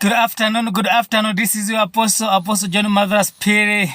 Good afternoon, good afternoon. This is your Apostle John Marvelous Piri.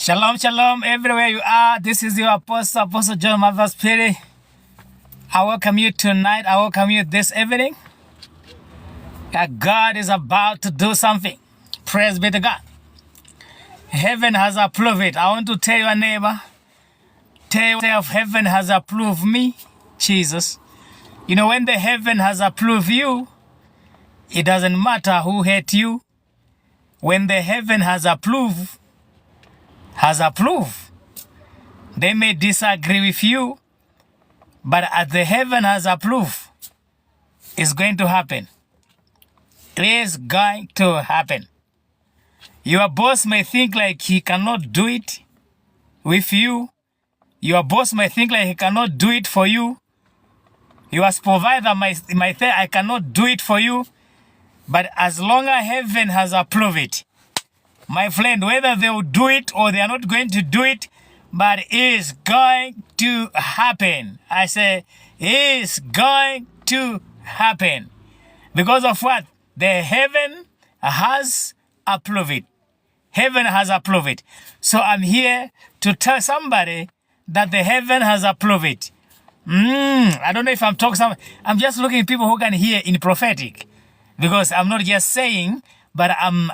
Shalom, shalom, everywhere you are. This is your Apostle John Mathers Perry. I welcome you tonight. I welcome you this evening. That God is about to do something. Praise be to God. Heaven has approved it. I want to tell your neighbor, tell yourself, heaven has approved me, Jesus. You know, when the heaven has approved you, it doesn't matter who hate you. When the heaven has approved, they may disagree with you, but as the heaven has approved, it's going to happen. It is going to happen. Your boss may think like he cannot do it with you. Your boss may think like he cannot do it for you. Your supervisor might say, I cannot do it for you. But as long as heaven has approved it, my friend, whether they will do it or they are not going to do it, but it is going to happen. I say, it is going to happen. Because of what? The heaven has approved it. Heaven has approved it. So I'm here to tell somebody that the heaven has approved it. I don't know if I'm talking I'm just looking at people who can hear in prophetic. Because I'm not just saying, but I'm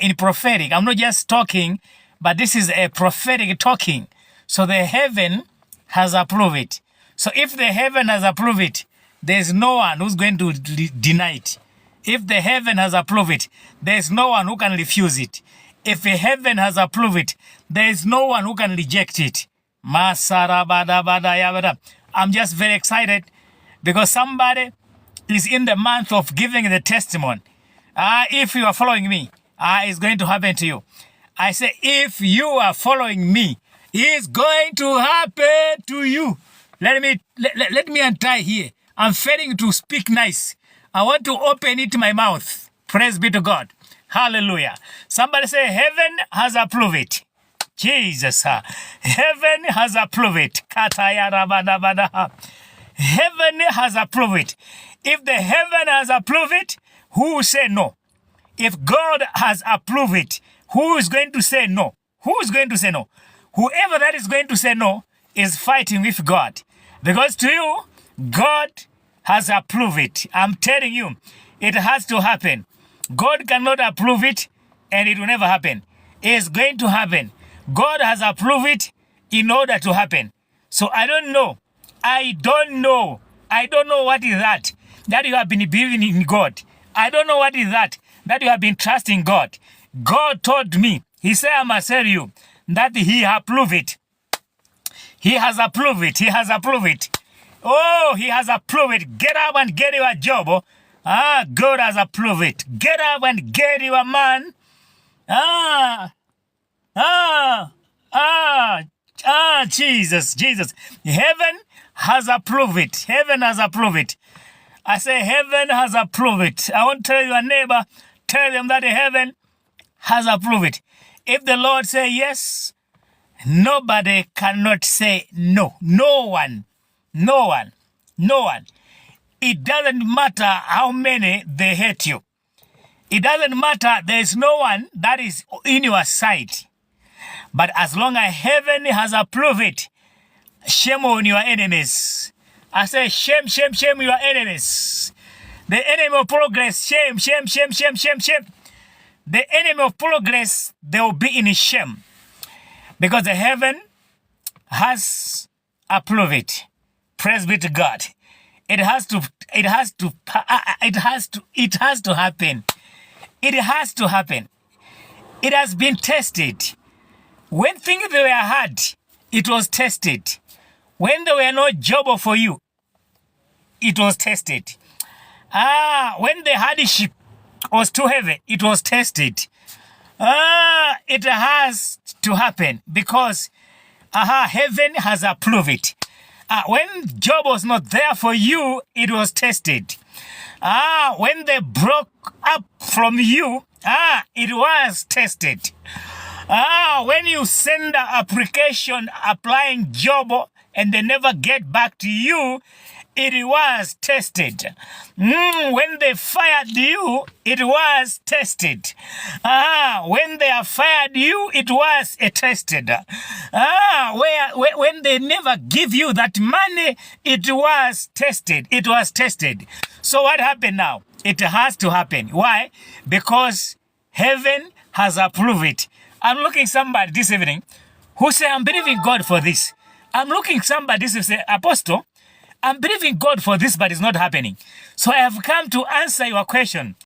in prophetic. I'm not just talking, but this is a prophetic talking. So the heaven has approved it. So if the heaven has approved it, there's no one who's going to deny it. If the heaven has approved it, there's no one who can refuse it. If the heaven has approved it, there's no one who can reject it. I'm just very excited because somebody is in the month of giving the testimony. If you are following me, it's going to happen to you. I say, if you are following me, it's going to happen to you. Let me untie here. I'm failing to speak nice. I want to open it my mouth. Praise be to God. Hallelujah. Somebody say, heaven has approved it. Jesus. Heaven has approved it. Heaven has approved it. If the heaven has approved it, who will say no? If God has approved it, who is going to say no? Who is going to say no? Whoever that is going to say no is fighting with God. Because to you, God has approved it. I'm telling you, it has to happen. God cannot approve it and it will never happen. It is going to happen. God has approved it in order to happen. So I don't know. I don't know what is that you have been believing in God. I don't know what is that you have been trusting God. God told me, he said, I must tell you that he approved it. He has approved it. He has approved it. Oh, he has approved it. Get up and get your job. God has approved it. Get up and get your man. Jesus. Heaven has approved it. Heaven has approved it. I say heaven has approved it. I want to tell your neighbor, tell them that heaven has approved it. If the Lord say yes, nobody cannot say no. No one. It doesn't matter how many they hate you. It doesn't matter. There is no one that is in your side. But as long as heaven has approved it, shame on your enemies. I say shame your enemies. The enemy of progress, shame. The enemy of progress, they will be in shame. Because the heaven has approved it. Praise be to God. It has to happen. It has to happen. It has been tested. When things were hard, it was tested. When there were no job for you, it was tested. When the hardship was too heavy, it was tested. It has to happen because heaven has approved it. When job was not there for you, it was tested. When they broke up from you, it was tested. When you send an application applying job, and they never get back to you, it was tested. When they fired you, it was tested. When they have fired you, it was tested. When they never give you that money, it was tested. It was tested. So what happened now? It has to happen. Why? Because heaven has approved it. I'm looking somebody this evening who say, I'm believing God for this. I'm looking somebody who say, Apostle, I'm believing God for this, but it's not happening. So I have come to answer your question.